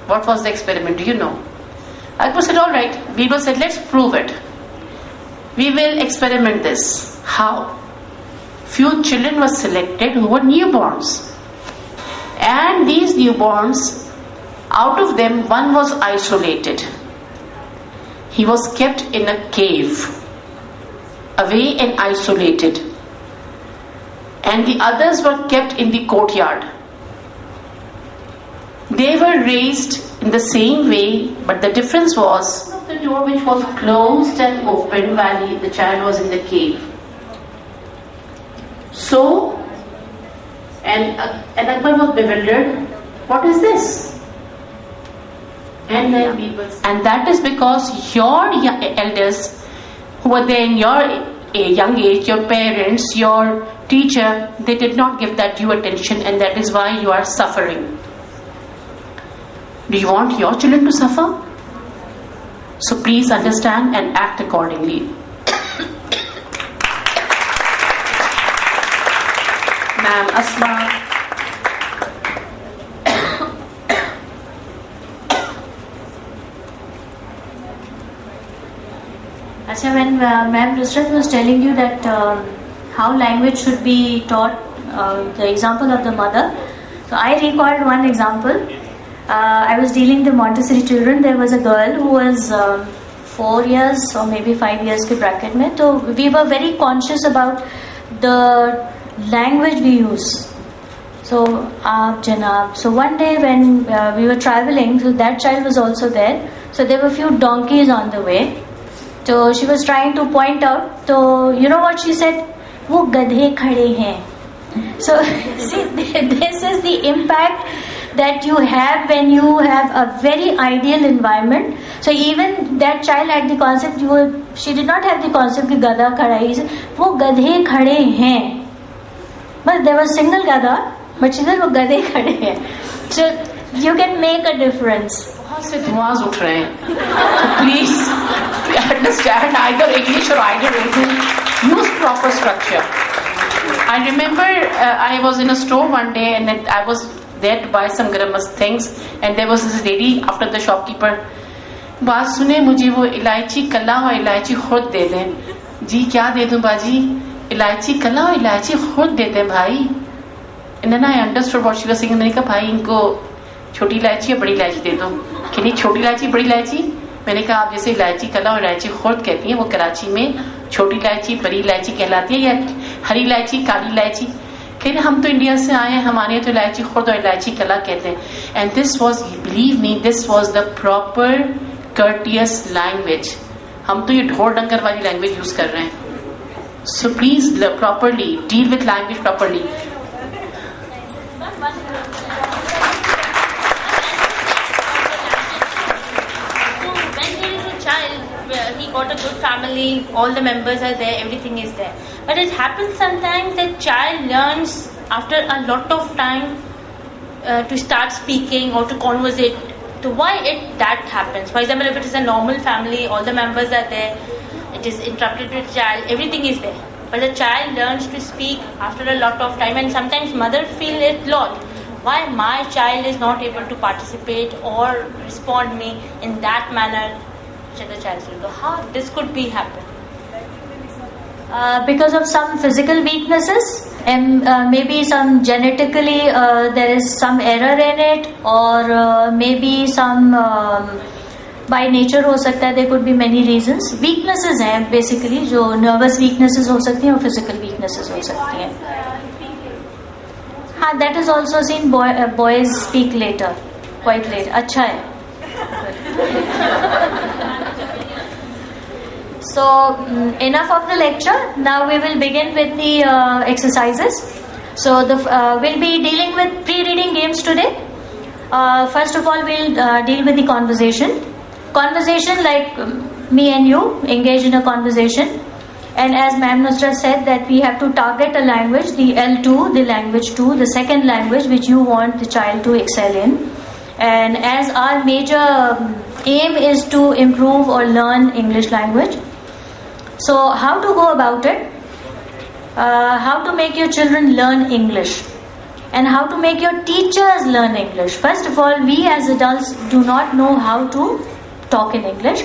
What was the experiment? Do you know? Akbar said, all right. Birbal said, let's prove it. We will experiment this. How? Few children were selected who were newborns. And these newborns, out of them, one was isolated. He was kept in a cave, away and isolated. And the others were kept in the courtyard. They were raised in the same way, but the difference was the door which was closed and open while the child was in the cave. So, and Akbar was bewildered. What is this? And that is because your elders who were there in your young age, your parents, your teacher, they did not give that due attention, and that is why you are suffering. Do you want your children to suffer? So please understand and act accordingly. Ma'am, Asma. Acha, when Ma'am Nusrat was telling you that how language should be taught, the example of the mother, so I recalled one example. I was dealing the Montessori children. There was a girl who was 4 years or maybe 5 years ke bracket mein. So we were very conscious about the language we use. So aap, janab. So one day when we were traveling, so that child was also there. So there were few donkeys on the way. So she was trying to point out. So you know what she said? वो गधे खड़े हैं. So see, this is the impact that you have when you have a very ideal environment. So even that child had the concept, she did not have the concept कि गधा खड़ा है. वो गधे खड़े हैं. But there was single gada, but she said वो गधे खड़े हैं. So you can make a difference. बहुत से धुआं उठ रहे हैं. So please understand either English or either Urdu. Use proper structure. I remember I was in a store one day and I was there to buy some grammar things, and there was this lady after the shopkeeper. बात सुने, मुझे वो इलायची कला और इलायची खुद दे दें. जी क्या दे दूं बाजी? इलायची कला और इलायची खुद दे दें भाई. And then I understood what she was saying. मैंने कहा भाई इनको छोटी इलायची या बड़ी इलायची दे दो. कि नहीं छोटी इलायची बड़ी इलायची. मैंने कहा आप जैसे इलायची कला और इलायची खुर्द कहती हैं, वो कराची में छोटी इलायची बड़ी इलायची कहलाती है, या हरी इलायची काली इलायची. कहते हम तो इंडिया से आए हैं, हमारे तो इलायची खुर्द और इलायची कला कहते हैं. And this was, believe me, this was the proper courteous language. हम तो ये ढोर डंगर वाली लैंग्वेज यूज कर रहे हैं. So please properly deal with language properly. He got a good family, all the members are there, everything is there. But it happens sometimes that child learns after a lot of time to start speaking or to conversate. So why that happens? For example, if it is a normal family, all the members are there, it is interrupted with child, everything is there. But the child learns to speak after a lot of time, and sometimes mother feel it lot. Why my child is not able to participate or respond me in that manner? The child will go, how this could be happen? Because of some physical weaknesses, and maybe some genetically there is some error in it, or maybe some by nature हो सकता है. There could be many reasons. Weaknesses हैं basically, जो nervous weaknesses हो सकती हैं और physical weaknesses हो सकती हैं. हाँ, that is also seen. Boys speak later, quite late. अच्छा है. So enough of the lecture. Now we will begin with the exercises. So we'll be dealing with pre-reading games today. First of all, we'll deal with the conversation. Conversation, like me and you engage in a conversation. And as Ma'am Nusrat said, that we have to target a language, the L2, the language 2, the second language which you want the child to excel in. And as our major aim is to improve or learn English language. So how to go about it? How to make your children learn English? and how to make your teachers learn English. First of all, we as adults do not know how to talk in English.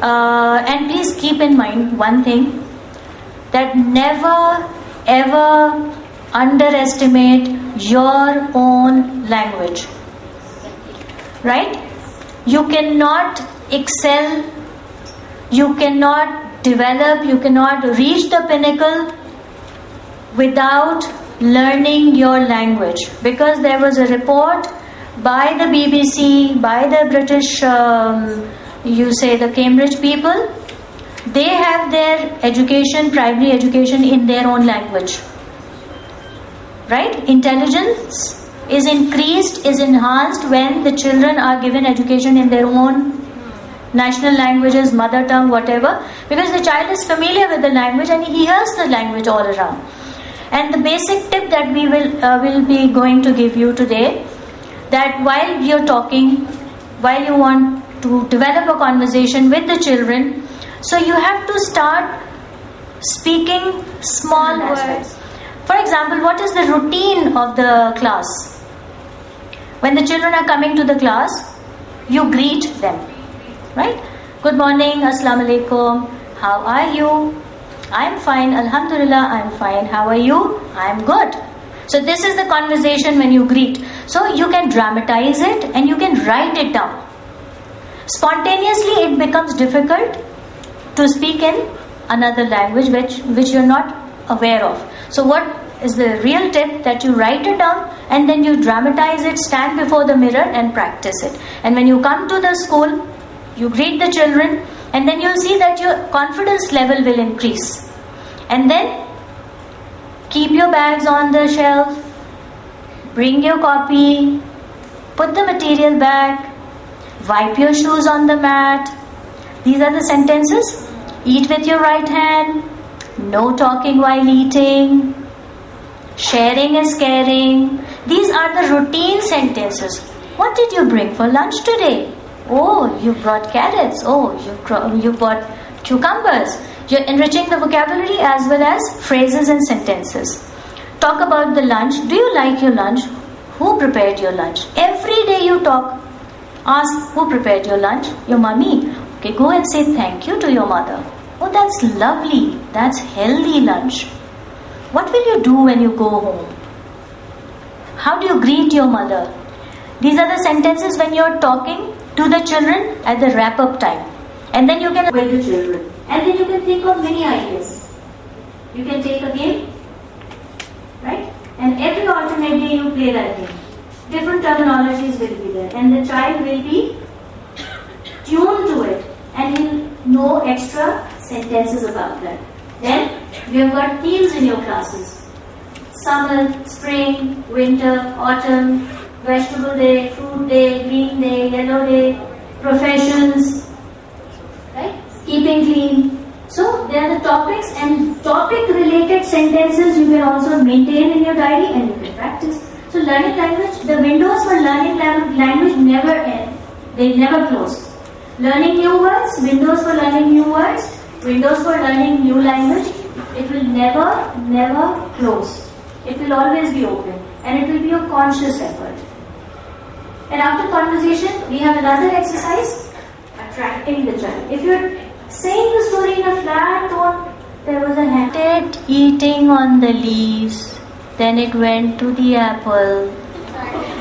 And please keep in mind one thing, that never ever underestimate your own language. Right? You cannot excel, you cannot develop, you cannot reach the pinnacle without learning your language. Because there was a report by the BBC, by the British, the Cambridge people, they have their education, primary education in their own language. Right? Intelligence is increased, is enhanced when the children are given education in their own national languages, mother tongue, whatever, because the child is familiar with the language and he hears the language all around. And the basic tip that we will be going to give you today, that while you're talking, while you want to develop a conversation with the children, so you have to start speaking small words. For example, what is the routine of the class? When the children are coming to the class, you greet them, right? Good morning, Assalamu alaikum, how are you? I'm fine, Alhamdulillah, I'm fine. How are you? I'm good. So this is the conversation when you greet. So you can dramatize it and you can write it down. Spontaneously it becomes difficult to speak in another language which you're not aware of. So what is the real tip? That you write it down and then you dramatize it, stand before the mirror and practice it. And when you come to the school, you greet the children, and then you'll see that your confidence level will increase. And then keep your bags on the shelf, bring your copy, put the material back, wipe your shoes on the mat. These are the sentences. Eat with your right hand, no talking while eating, sharing is caring. These are the routine sentences. What did you bring for lunch today? Oh, you brought carrots. Oh, you brought cucumbers. You're enriching the vocabulary as well as phrases and sentences. Talk about the lunch. Do you like your lunch? Who prepared your lunch? Every day you talk. Ask, who prepared your lunch? Your mummy. Okay, go and say thank you to your mother. Oh, that's lovely. That's healthy lunch. What will you do when you go home? How do you greet your mother? These are the sentences when you're talking to the children at the wrap-up time. And then you can with the children. And then you can think of many ideas. You can take a game, right? And every alternate day you play that game. Different terminologies will be there. And the child will be tuned to it. And he'll know extra sentences about that. Then we have got themes in your classes. Summer, spring, winter, autumn, vegetable day, fruit day, green day, yellow day, professions, right? Keeping clean. So there are the topics, and topic related sentences you can also maintain in your diary and you can practice. So learning language, the windows for learning language never end. They never close. Learning new words, windows for learning new words, windows for learning new language, it will never close. It will always be open, and it will be a conscious effort. And after conversation, we have another exercise, attracting the child. If you're saying the story in a flat tone, there was a hen eating on the leaves, then it went to the apple.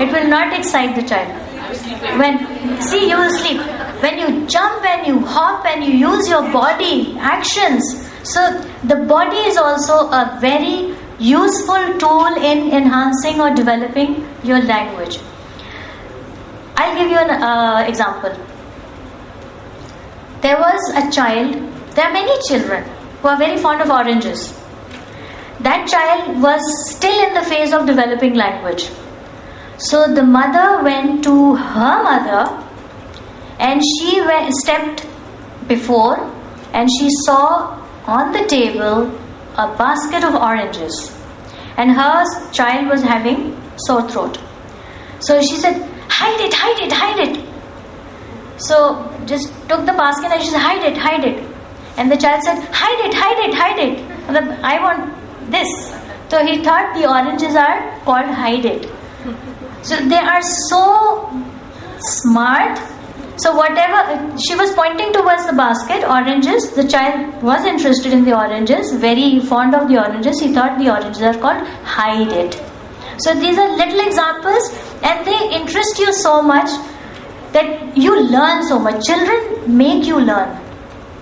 It will not excite the child. You will sleep. When you jump and you hop and you use your body actions, so the body is also a very useful tool in enhancing or developing your language. I'll give you an example. There was a child, there are many children who are very fond of oranges. That child was still in the phase of developing language. So the mother went to her mother and she stepped before and she saw on the table a basket of oranges. And her child was having sore throat. So she said, hide it, hide it, hide it. So just took the basket and she said, hide it, hide it. And the child said, hide it, hide it, hide it. I want this. So he thought the oranges are called hide it. So they are so smart. So whatever, she was pointing towards the basket, oranges. The child was interested in the oranges, very fond of the oranges. He thought the oranges are called hide it. So these are little examples, and they interest you so much that you learn so much. Children make you learn.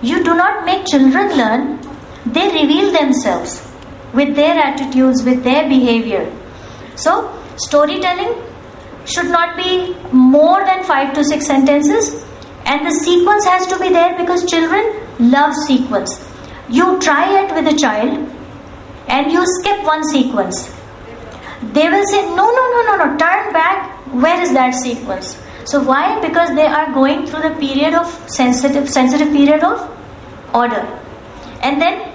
You do not make children learn. They reveal themselves with their attitudes, with their behavior. So storytelling should not be more than 5 to 6 sentences, and the sequence has to be there because children love sequence. You try it with a child and you skip one sequence. They will say, no, turn back. Where is that sequence? So why? Because they are going through the period of sensitive period of order. And then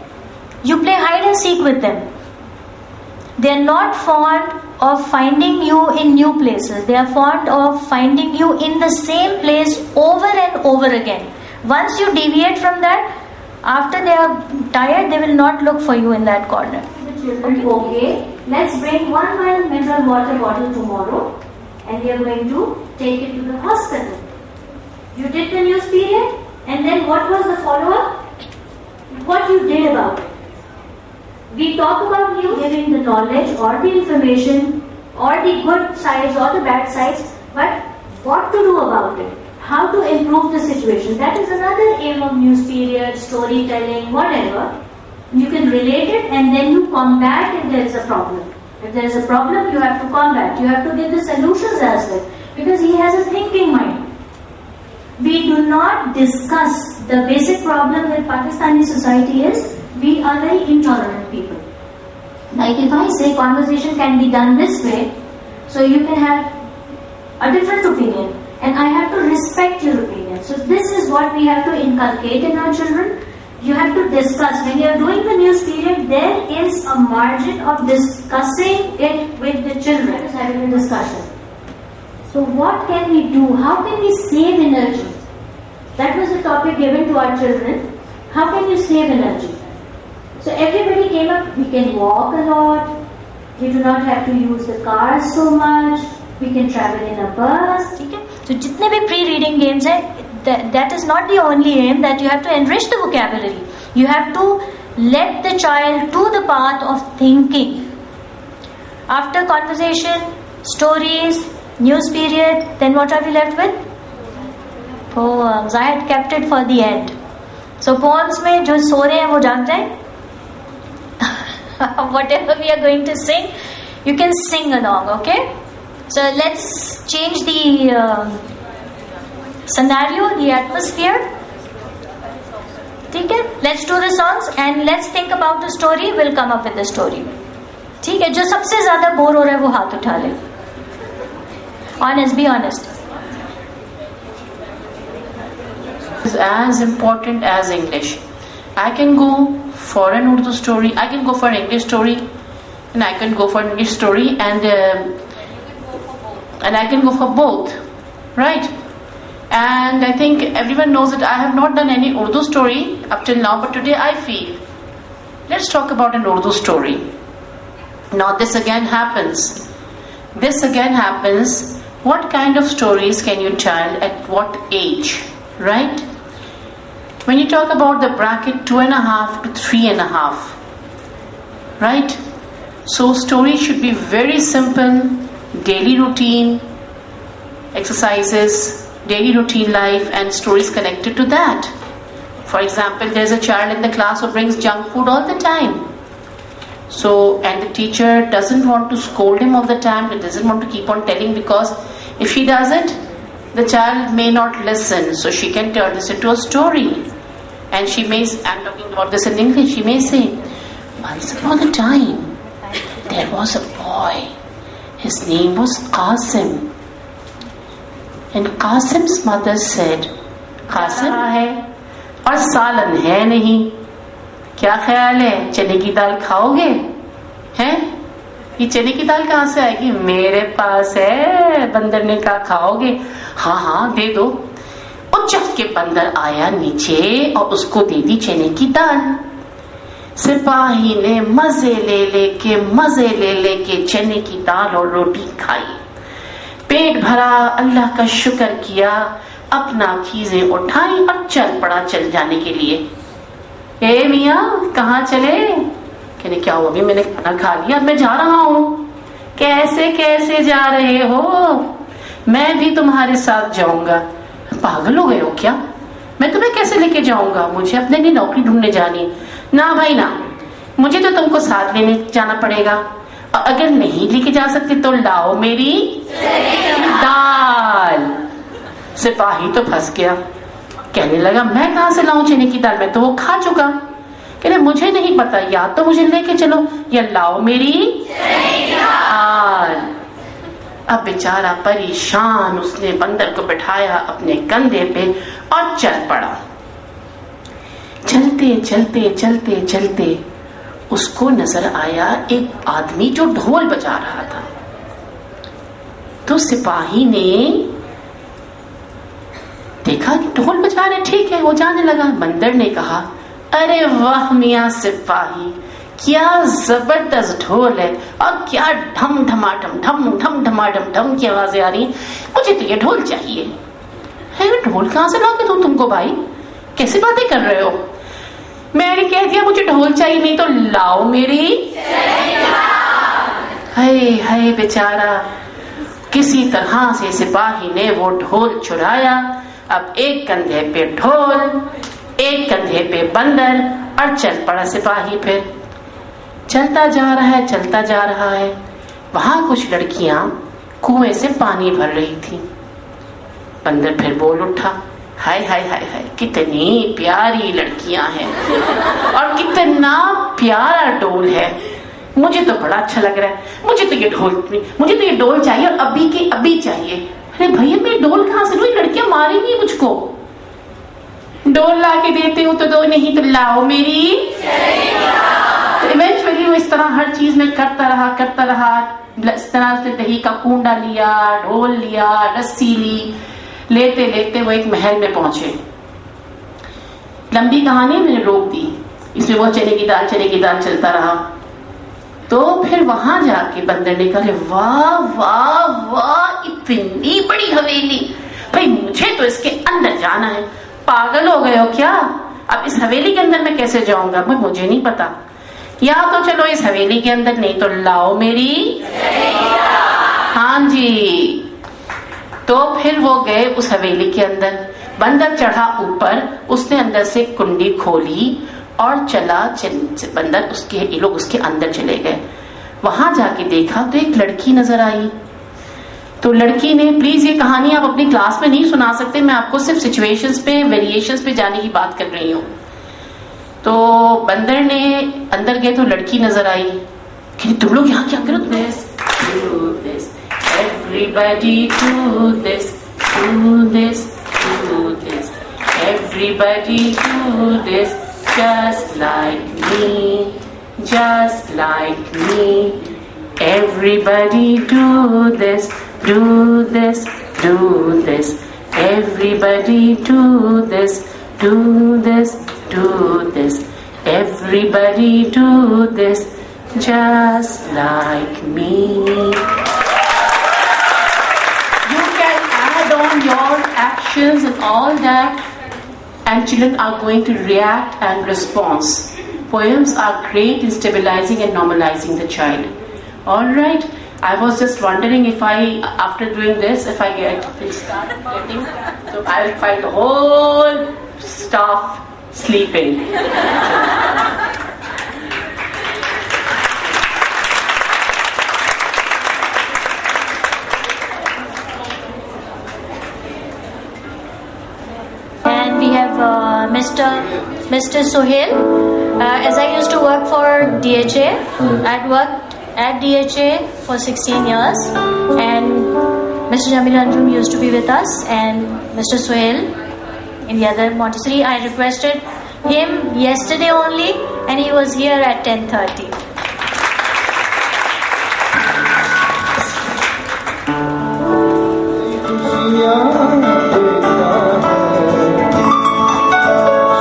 you play hide and seek with them. They are not fond of finding you in new places. They are fond of finding you in the same place over and over again. Once you deviate from that, after they are tired, they will not look for you in that corner. The children, okay, let's bring 1 mineral water bottle tomorrow, and we are going to take it to the hospital. You did the news period, and then what was the follow-up? What you did about it. We talk about news, giving the knowledge or the information or the good sides or the bad sides, but what to do about it, how to improve the situation. That is another aim of news period, storytelling, whatever. You can relate it and then you combat if there is a problem. If there is a problem, you have to combat. You have to give the solutions as well, because he has a thinking mind. We do not discuss. The basic problem with Pakistani society is we are very intolerant people. Like if I say conversation can be done this way, so you can have a different opinion and I have to respect your opinion. So this is what we have to inculcate in our children. You have to discuss. When you are doing the news period, there is a margin of discussing it with the children. Just having a discussion. So what can we do? How can we save energy? That was the topic given to our children. How can you save energy? So everybody came up, we can walk a lot, we do not have to use the cars so much, we can travel in a bus. So jitne bhi pre-reading games hai, that is not the only aim, that you have to enrich the vocabulary. You have to let the child to the path of thinking. After conversation, stories, news period, then what are we left with? Poems. I had kept it for the end. So poems mein jo so rahe hain wo jaag jaye. Whatever we are going to sing, you can sing along, okay? So let's change the scenario, the atmosphere. Okay? Let's do the songs and let's think about the story. We'll come up with the story. Okay? जो सबसे ज़्यादा bore हो रहा है वो हाथ उठा ले. Honest, be honest. Is as important as English. I can go for an Urdu story, I can go for an English story, and I can go for an English story, and I can go for both, right? And I think everyone knows that I have not done any Urdu story up till now, but today I feel, let's talk about an Urdu story. Now this again happens. What kind of stories can you tell at what age, right? When you talk about the bracket 2.5 to 3.5, right? So stories should be very simple, daily routine, exercises, daily routine life, and stories connected to that. For example, there's a child in the class who brings junk food all the time. So, and the teacher doesn't want to scold him all the time, but doesn't want to keep on telling, because if she does it, the child may not listen. So she can turn this into a story. And she may, I'm talking about this in English, she may say, once upon a time, there was a boy. His name was Qasim. And Qasim's mother said, Qasim hai, aur salan hai nahi. क्या ख्याल है, चने की दाल खाओगे? हैं? ये चने की दाल कहाँ से आएगी? मेरे पास है. बंदर ने कहा खाओगे? हाँ हाँ दे दो. और जब के बंदर आया नीचे और उसको दे दी चने की दाल. سپاہی نے مزے لے کے چنے کی دال اور روٹی کھائی، پیٹ بھرا، اللہ کا شکر کیا، اپنا چیزیں اٹھائی اور چل پڑا چل جانے کے لیے۔ اے میاں کہاں چلے؟ کہنے کیا ہوا؟ میں نے کھانا کھا لیا، میں جا رہا ہوں۔ کیسے جا رہے ہو؟ میں بھی تمہارے ساتھ جاؤں گا۔ پاگل ہو گئے ہو کیا؟ میں تمہیں کیسے لے کے جاؤں گا؟ مجھے اپنے لیے نوکری ڈھونڈنے جانی۔ نہ بھائی نہ، مجھے تو تم کو ساتھ لینے جانا پڑے گا، اور اگر نہیں لے کے جا سکتے تو لاؤ میری دال۔ سپاہی تو پھنس گیا، کہنے لگا میں کہاں سے لاؤں چنے کی دال، میں تو وہ کھا چکا۔ کہنے مجھے نہیں پتا، یا تو مجھے لے کے چلو یا لاؤ میری دال۔ اب بیچارہ پریشان، اس نے بندر کو بٹھایا اپنے کندھے پہ اور چل پڑا۔ چلتے اس کو نظر آیا ایک آدمی جو ڈھول بجا رہا تھا۔ تو سپاہی نے دیکھا کہ ڈھول بجا رہے، ٹھیک ہے، وہ جانے لگا۔ بندر نے کہا ارے واہ میاں سپاہی، کیا زبردست ڈھول ہے، اور کیا ڈھم ڈھماڈم ڈھم کی آوازیں آ رہی ہیں، مجھے تو یہ ڈھول چاہیے۔ ہے ڈھول کہاں سے لا کے دوں تم کو بھائی؟ کیسی باتیں کر رہے ہو؟ میں نے کہہ دیا مجھے ڈھول چاہیے، نہیں تو لاؤ میری۔ ہائے بیچارہ، کسی طرح سے سپاہی نے وہ ڈھول چرایا۔ اب ایک کندھے پہ ڈھول، ایک کندھے پہ بندر، اور چل پڑا سپاہی۔ پھر چلتا جا رہا ہے۔ وہاں کچھ لڑکیاں کنویں سے پانی بھر رہی تھی۔ بندر پھر بول اٹھا ہائے کتنی پیاری لڑکیاں ہیں اور کتنا پیارا ڈول ہے، مجھے تو بڑا اچھا لگ رہا ہے، مجھے تو یہ ڈول چاہیے اور ابھی کے ابھی چاہیے۔ ارے بھیا میں ڈول کہاں سے لوں؟ لڑکیاں ماریں گی مجھ کو۔ ڈول لا کے دیتے ہو تو دو، نہیں تو لاؤ میری۔ ایونچولی وہ اس طرح ہر چیز میں کرتا رہا۔ اس طرح سے دہی کا کنڈا لیا، ڈھول لیا، رسی لی، لیتے وہ ایک محل میں پہنچے۔ لمبی کہانی میں نے روک دی، اس میں وہ چنے کی دال چلتا رہا۔ تو پھر وہاں جا کے بندر نے کہا واہ اتنی بڑی حویلی، بھائی مجھے تو اس کے اندر جانا ہے۔ پاگل ہو گئے ہو کیا؟ اب اس حویلی کے اندر میں کیسے جاؤں گا؟ مجھے نہیں پتا، یا تو چلو اس حویلی کے اندر، نہیں تو لاؤ میری۔ ہاں جی۔ تو پھر وہ گئے اس حویلی کے اندر، بندر چڑھا اوپر، اس نے اندر سے کنڈی کھولی اور بندر یہ لوگ اس کے اندر چلے گئے۔ وہاں جا کے دیکھا تو ایک لڑکی نظر آئی۔ تو لڑکی نے، پلیز یہ کہانی آپ اپنی کلاس میں نہیں سنا سکتے، میں آپ کو صرف سچویشنز پہ، ویریشنز پہ جانے کی بات کر رہی ہوں۔ تو بندر نے اندر گئے تو لڑکی نظر آئی کہ تم لوگ یہاں کیا کرو؟ Everybody do this, do this, do this. Everybody do this, just like me, just like me. Everybody do this, do this, do this. Everybody do this, do this, do this. Everybody do this, just like me. Your actions and all that, and children are going to react and respond. Poems are great in stabilizing and normalizing the child. All right, I was just wondering if after doing this, if I start getting, so I'll find the whole staff sleeping. Mr. Sohail. As I used to work for DHA, I'd worked at DHA for 16 years, and Mr. Jamil Anjum used to be with us, and Mr. Sohail in the other Montessori. I requested him yesterday only, and he was here at 10:30.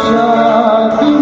شادی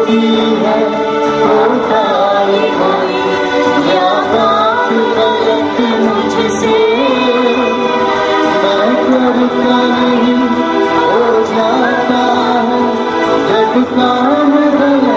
ہوتی ہے ہوتا ہے کوئی یا بات غلط مجھ سے میں کرتا نہیں ہو جاتا ہے جب کام غلط